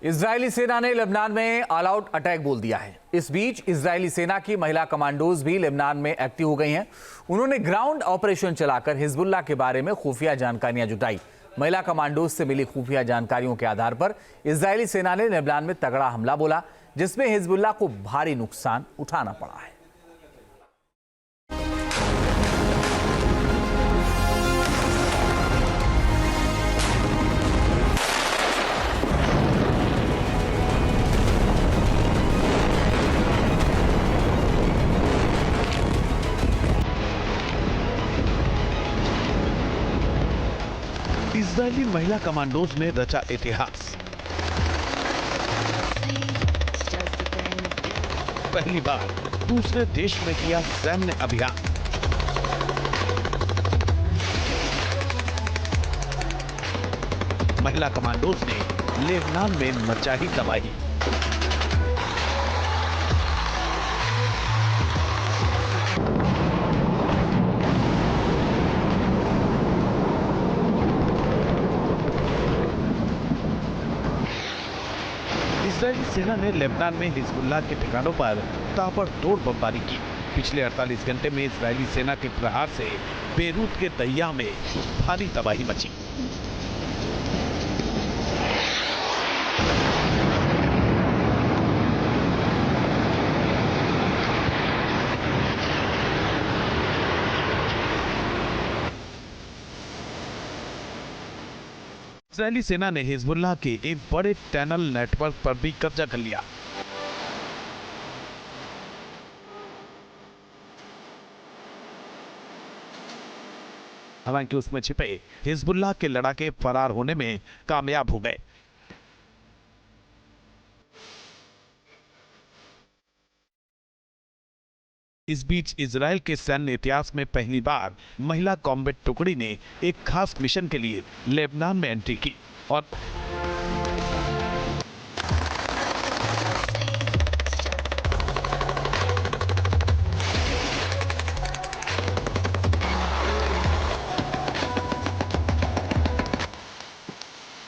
Israeli सेना ने Lebanon में ऑल आउट अटैक बोल दिया है। इस बीच इजरायली सेना की महिला कमांडोज भी लेबनान में एक्टिव हो गई हैं। उन्होंने ग्राउंड ऑपरेशन चलाकर हिजबुल्लाह के बारे में खुफिया जानकारियां जुटाई। महिला कमांडोज से मिली खुफिया जानकारियों के आधार पर इजरायली सेना ने लेबनान में तगड़ा हमला बोला, जिसमें हिजबुल्लाह को भारी नुकसान उठाना पड़ा है। इजरायली महिला कमांडोज ने रचा इतिहास। पहली बार दूसरे देश में किया सैन्य अभियान। महिला कमांडोज ने लेबनान में मचाई तबाही। इजरायली सेना ने लेबनान में हिजबुल्लाह के ठिकानों पर ताबड़तोड़ बमबारी की। पिछले 48 घंटे में इजरायली सेना के प्रहार से बेरूत के दरिया में भारी तबाही मची। इजरायली सेना ने हिजबुल्लाह के एक बड़े टनल नेटवर्क पर भी कब्जा कर लिया। हालांकि उसमें छिपे हिजबुल्लाह के लड़ाके फरार होने में कामयाब हो गए। इस बीच इजराइल के सैन्य इतिहास में पहली बार महिला कॉम्बैट टुकड़ी ने एक खास मिशन के लिए लेबनान में एंट्री की और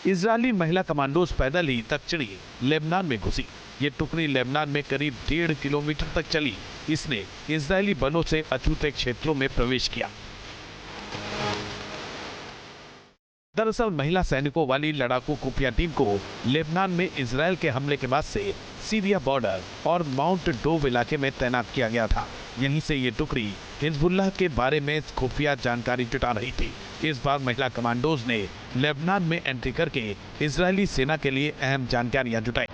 इजरायली महिला कमांडोज पैदल ही दक्षिणी लेबनान में घुसी। ये टुकड़ी लेबनान में करीब 1.5 किलोमीटर तक चली। इसने इजरायली बलों से अछूते क्षेत्रों में प्रवेश किया। दरअसल महिला सैनिकों वाली लड़ाकू खुफिया टीम को लेबनान में इजरायल के हमले के बाद से सीरिया बॉर्डर और माउंट डोव इलाके में तैनात किया गया था। यहीं से ये टुकड़ी हिजबुल्लाह के बारे में खुफिया जानकारी जुटा रही थी। इस बार महिला कमांडोज ने लेबनान में एंट्री करके इजरायली सेना के लिए अहम जानकारियां जुटाई।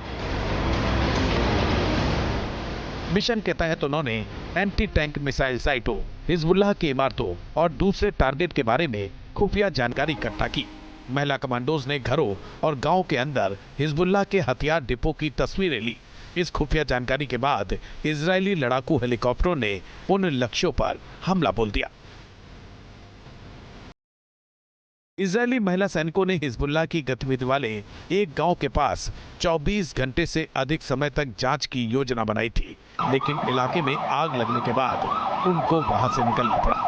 मिशन के तहत उन्होंने एंटी टैंक मिसाइल साइटों, हिजबुल्लाह की इमारतों और दूसरे टारगेट के बारे में खुफिया जानकारी इकट्ठा की। महिला कमांडोज ने घरों और गांव के अंदर हिजबुल्लाह के हथियार डिपो की तस्वीरें ली। इस खुफिया जानकारी के बाद इजरायली लड़ाकू हेलीकॉप्टरों ने उन लक्ष्यों पर हमला बोल दिया। इजरायली महिला सैनिकों ने हिजबुल्लाह की गतिविधि वाले एक गांव के पास 24 घंटे से अधिक समय तक जांच की योजना बनाई थी, लेकिन इलाके में आग लगने के बाद उनको वहां से निकलना पड़ा।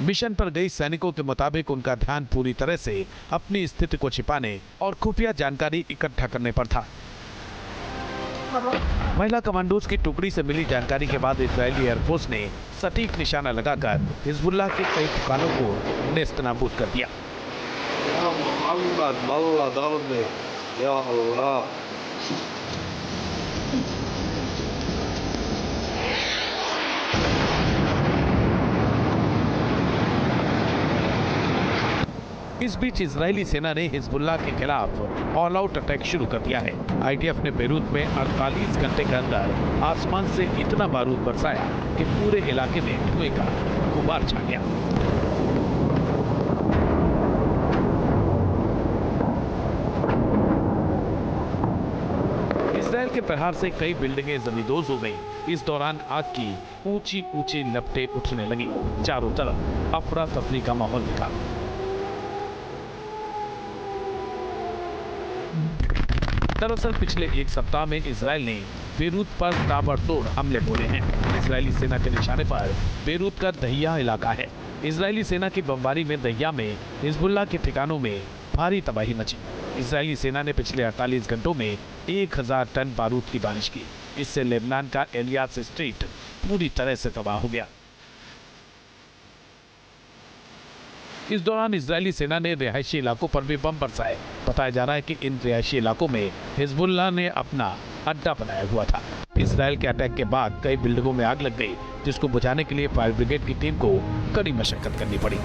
मिशन पर गई सैनिकों के मुताबिक उनका ध्यान पूरी तरह से अपनी स्थिति को छिपाने और खुफिया जानकारी इकट्ठा करने पर था। महिला कमांडोज की टुकड़ी से मिली जानकारी के बाद इजरायली एयरफोर्स ने सटीक निशाना लगाकर हिजबुल्लाह के कई ठिकानों को नेस्तनाबूद कर दिया। इस बीच इजरायली सेना ने हिजबुल्लाह के खिलाफ ऑल आउट अटैक शुरू कर दिया है। आईडीएफ ने बेरूत में 48 घंटे के अंदर आसमान से इतना बारूद बरसाया कि पूरे इलाके में धुएं का गुबार छा गया। इजरायल के प्रहार से कई बिल्डिंगें जमींदोज हो गईं। इस दौरान आग की ऊंची ऊंची लपटें उठने लगी। चारों तरफ अफरा तफरी का माहौल दिखा। दरअसल पिछले एक सप्ताह में इजराइल ने बेरूत पर ताबड़तोड़ हमले बोले हैं। इजरायली सेना के निशाने पर बेरूत का दहिया इलाका है। इजरायली सेना की बमबारी में दहिया में हिजबुल्लाह के ठिकानों में भारी तबाही मची। इजरायली सेना ने पिछले 48 घंटों में 1000 टन बारूद की बारिश की। इससे लेबनान का एलियास स्ट्रीट पूरी तरह से तबाह हो गया। इस दौरान इजरायली सेना ने रिहायशी इलाकों पर भी बम बरसाए। बताया जा रहा है कि इन रिहायशी इलाकों में हिजबुल्लाह ने अपना अड्डा बनाया हुआ था। इजरायल के अटैक के बाद कई बिल्डिंगों में आग लग गई, जिसको बुझाने के लिए फायर ब्रिगेड की टीम को कड़ी मशक्कत करनी पड़ी।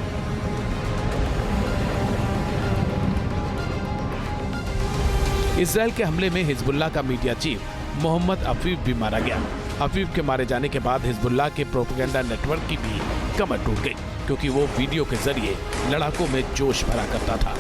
इजरायल के हमले में हिजबुल्लाह का मीडिया चीफ मोहम्मद अफीफ भी मारा गया। अफीफ के मारे जाने के बाद हिजबुल्लाह के प्रोपेगेंडा नेटवर्क की भी कमर टूट गई, क्योंकि वो वीडियो के जरिए लड़ाकों में जोश भरा करता था।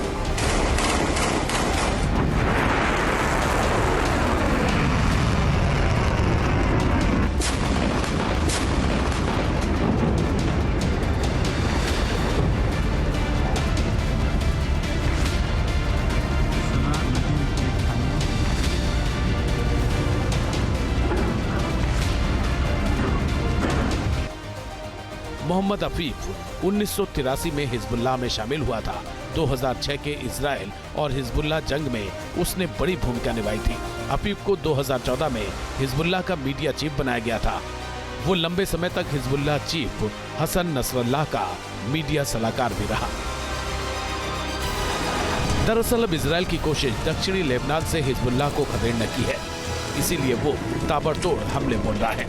मोहम्मद अफीफ 1983 में हिजबुल्लाह में शामिल हुआ था। 2006 के इजराइल और हिजबुल्लाह जंग में उसने बड़ी भूमिका निभाई थी। अफीफ को 2014 में हिजबुल्लाह का मीडिया चीफ बनाया गया था। वो लंबे समय तक हिजबुल्लाह चीफ हसन नसरल्लाह का मीडिया सलाहकार भी रहा। दरअसल अब इजराइल की कोशिश दक्षिणी लेबनान से हिजबुल्लाह को खदेड़ने की है, इसीलिए वो ताबड़तोड़ हमले बोल रहा है।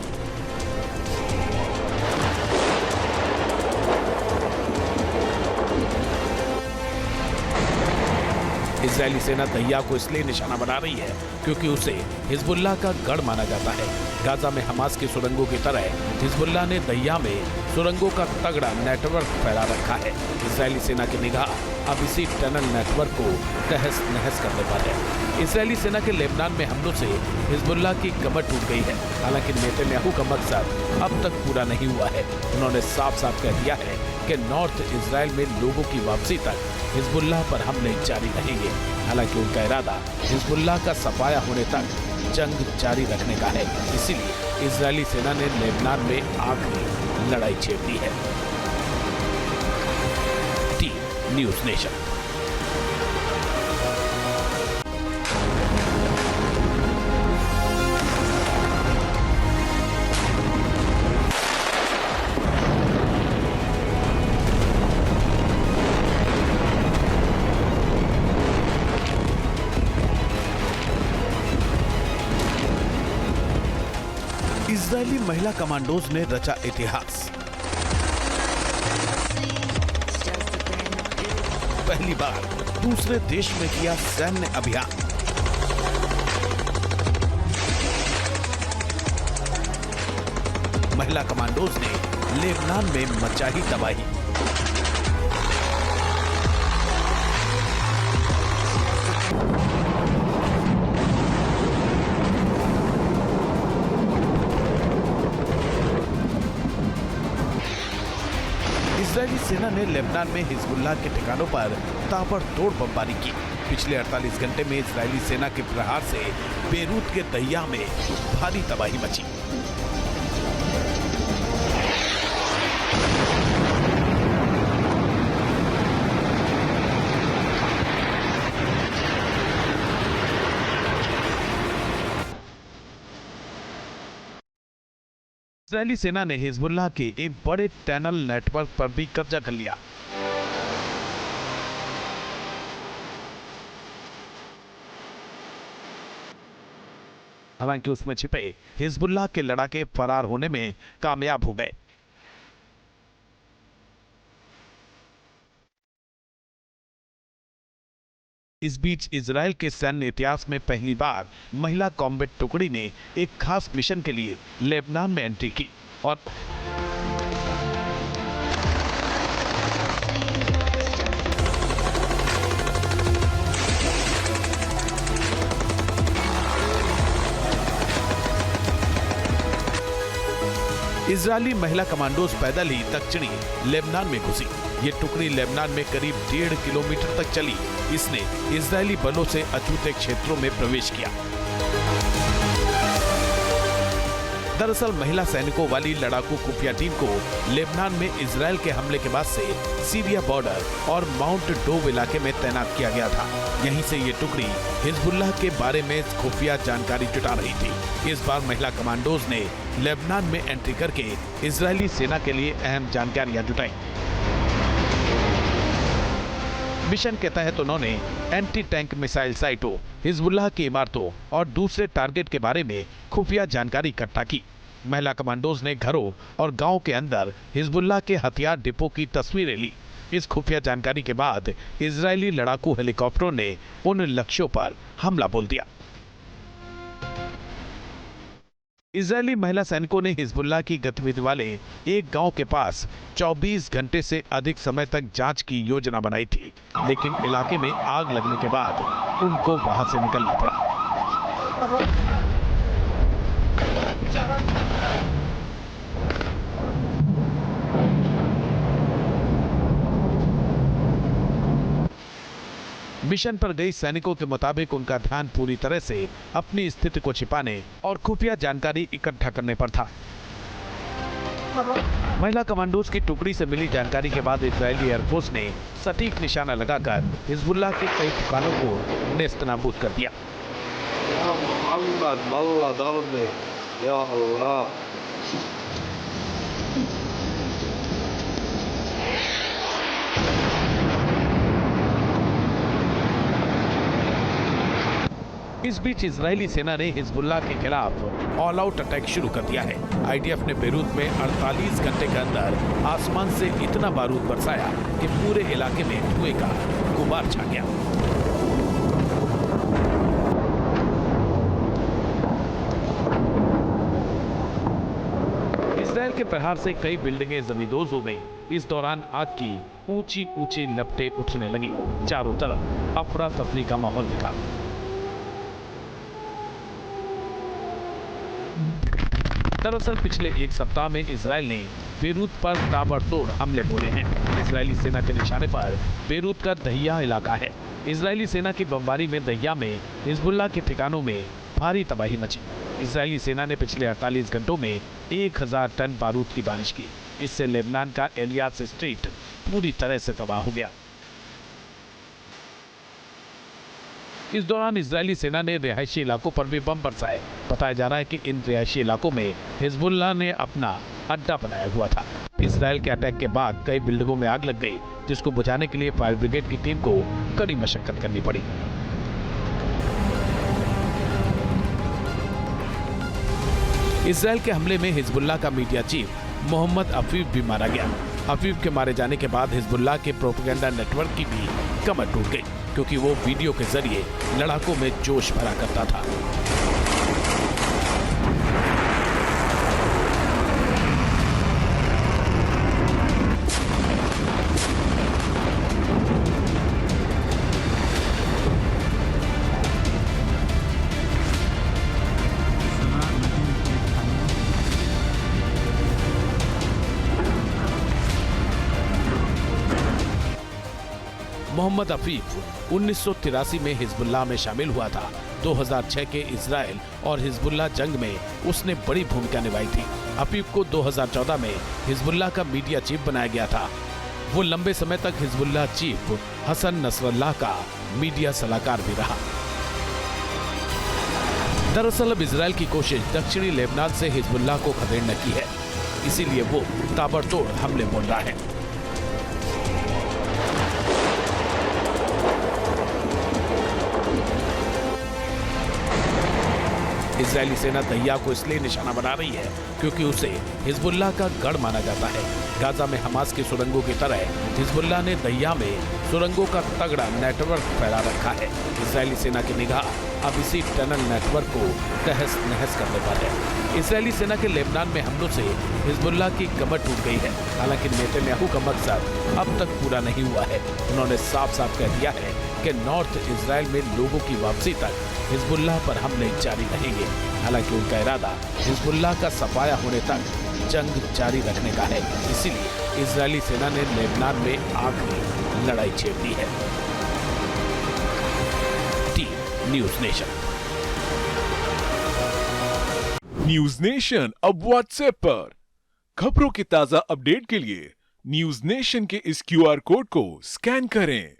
इजरायली सेना दहिया को इसलिए निशाना बना रही है क्योंकि उसे हिजबुल्लाह का गढ़ माना जाता है। गाजा में हमास की सुरंगों की तरह हिजबुल्लाह ने दहिया में सुरंगों का तगड़ा नेटवर्क फैला रखा है। इजरायली सेना की निगाह अब इसी टनल नेटवर्क को तहस नहस करने पर है। इजरायली सेना के लेबनान में हमलों से हिजबुल्लाह की कमर टूट गई है। हालांकि नेतन्याहू का मकसद अब तक पूरा नहीं हुआ है। उन्होंने साफ साफ कह दिया है कि नॉर्थ इजराइल में लोगों की वापसी तक हिजबुल्लाह पर हमले जारी रहेंगे। हालांकि उनका इरादा हिजबुल्लाह का सफाया होने तक जंग जारी रखने का है। इसीलिए इजरायली सेना ने लेबनान में आखिरी लड़ाई छेड़ दी है। Team news nation. इजरायली महिला कमांडोज ने रचा इतिहास। पहली बार दूसरे देश में किया सैन्य अभियान। महिला कमांडोज ने लेबनान में मचाई तबाही। इजरायली सेना ने लेबनान में हिजबुल्लाह के ठिकानों पर ताबड़तोड़ बमबारी की। पिछले 48 घंटे में इजरायली सेना के प्रहार से बेरूत के दहिया में भारी तबाही मची। इजरायली सेना ने हिजबुल्लाह के एक बड़े टनल नेटवर्क पर भी कब्जा कर लिया। हालांकि उसमें छिपे हिजबुल्लाह के लड़ाके फरार होने में कामयाब हो गए। इस बीच इजराइल के सैन्य इतिहास में पहली बार महिला कॉम्बैट टुकड़ी ने एक खास मिशन के लिए लेबनान में एंट्री की और इजरायली महिला कमांडोज पैदल ही दक्षिणी लेबनान में घुसी। ये टुकड़ी लेबनान में करीब 1.5 किलोमीटर तक चली। इसने इजरायली बलों से अछूते क्षेत्रों में प्रवेश किया। दरअसल महिला सैनिकों वाली लड़ाकू खुफिया टीम को लेबनान में इजरायल के हमले के बाद से सीरिया बॉर्डर और माउंट डोव इलाके में तैनात किया गया था। यहीं से ये टुकड़ी हिजबुल्लाह के बारे में खुफिया जानकारी जुटा रही थी। इस बार महिला कमांडोज ने लेबनान में एंट्री करके इजरायली सेना के लिए अहम जानकारियां जुटाई। मिशन के तहत उन्होंने एंटी टैंक मिसाइल साइटों, हिजबुल्लाह की इमारतों और दूसरे टारगेट के बारे में खुफिया जानकारी इकट्ठा की। महिला कमांडोज ने घरों और गांव के अंदर हिजबुल्लाह के हथियार डिपो की तस्वीरें ली। इस खुफिया जानकारी के बाद इजरायली लड़ाकू हेलीकॉप्टरों ने उन लक्ष्यों पर हमला बोल दिया। इजरायली महिला सैनिकों ने हिजबुल्लाह की गतिविधि वाले एक गांव के पास 24 घंटे से अधिक समय तक जांच की योजना बनाई थी, लेकिन इलाके में आग लगने के बाद उनको वहां से निकलना पड़ा। मिशन पर गई सैनिकों के मुताबिक उनका ध्यान पूरी तरह से अपनी स्थिति को छिपाने और खुफिया जानकारी इकट्ठा करने पर था। महिला कमांडोज की टुकड़ी से मिली जानकारी के बाद इजरायली एयरफोर्स ने सटीक निशाना लगाकर हिजबुल्लाह के कई ठिकानों को नेस्तनाबूद कर दिया। इस बीच इजरायली सेना ने हिजबुल्लाह के खिलाफ ऑल आउट अटैक शुरू कर दिया है। आईडीएफ ने बेरूत में 48 घंटे के अंदर आसमान से इतना बारूद बरसाया कि पूरे इलाके में धुएं का गुबार छा गया। इजरायल के प्रहार से कई बिल्डिंगें जमींदोज हो गईं। इस दौरान आग की ऊंची ऊंची लपटें उठने लगी। चारों तरफ अफरा तफरी का माहौल दिखा। दरअसल पिछले एक सप्ताह में इजरायल ने बेरूत पर ताबड़तोड़ हमले बोले हैं। इजरायली सेना के निशाने पर बेरूत का दहिया इलाका है। इजरायली सेना की बमबारी में दहिया में हिजबुल्लाह के ठिकानों में भारी तबाही मची। इजरायली सेना ने पिछले 48 घंटों में 1000 टन बारूद की बारिश की। इससे लेबनान का एलियास स्ट्रीट पूरी तरह से तबाह हो गया। इस दौरान इजरायली सेना ने रिहायशी इलाकों पर भी बम बरसाए। बताया जा रहा है कि इन रिहायशी इलाकों में हिजबुल्लाह ने अपना अड्डा बनाया हुआ था। इजरायल के अटैक के बाद कई बिल्डिंगों में आग लग गई, जिसको बुझाने के लिए फायर ब्रिगेड की टीम को कड़ी मशक्कत करनी पड़ी। इजरायल के हमले में हिजबुल्लाह का मीडिया चीफ मोहम्मद अफीफ भी मारा गया। अफीफ के मारे जाने के बाद हिजबुल्लाह के प्रोपेगेंडा नेटवर्क की भी कमर टूट गई, क्योंकि वो वीडियो के जरिए लड़ाकों में जोश भरा करता था। मोहम्मद अफीफ 1983 में हिजबुल्लाह में शामिल हुआ था। 2006 के इजरायल और हिजबुल्लाह जंग में उसने बड़ी भूमिका निभाई थी। अफीफ को 2014 में हिजबुल्लाह का मीडिया चीफ बनाया गया था। वो लंबे समय तक हिजबुल्लाह चीफ हसन नसरल्लाह का मीडिया सलाहकार भी रहा। दरअसल अब इजरायल की कोशिश दक्षिणी लेबनान से हिजबुल्लाह को खदेड़ने की है, इसीलिए वो ताबड़तोड़ हमले बोल रहा है। इजरायली सेना दहिया को इसलिए निशाना बना रही है क्योंकि उसे हिजबुल्लाह का गढ़ माना जाता है। गाजा में हमास की सुरंगों की तरह हिजबुल्लाह ने दहिया में सुरंगों का तगड़ा नेटवर्क फैला रखा है। इजरायली सेना की निगाह अब इसी टनल नेटवर्क को तहस नहस करने पर है। इजरायली सेना के लेबनान में हमलों से हिजबुल्लाह की कमर टूट गई है। हालांकि नेतन्याहू का मकसद अब तक पूरा नहीं हुआ है। उन्होंने साफ साफ कह दिया है कि नॉर्थ इजरायल में लोगों की वापसी तक हिजबुल्लाह पर हमले जारी रहेंगे। हालांकि उनका इरादा हिजबुल्लाह का सफाया होने तक जंग जारी रखने का है। इसीलिए इजरायली सेना ने लेबनान में आखिरी लड़ाई छेड़ दी है। Team news nation. News nation अब व्हाट्सएप पर खबरों के ताजा अपडेट के लिए न्यूज नेशन के इस QR कोड को स्कैन करें।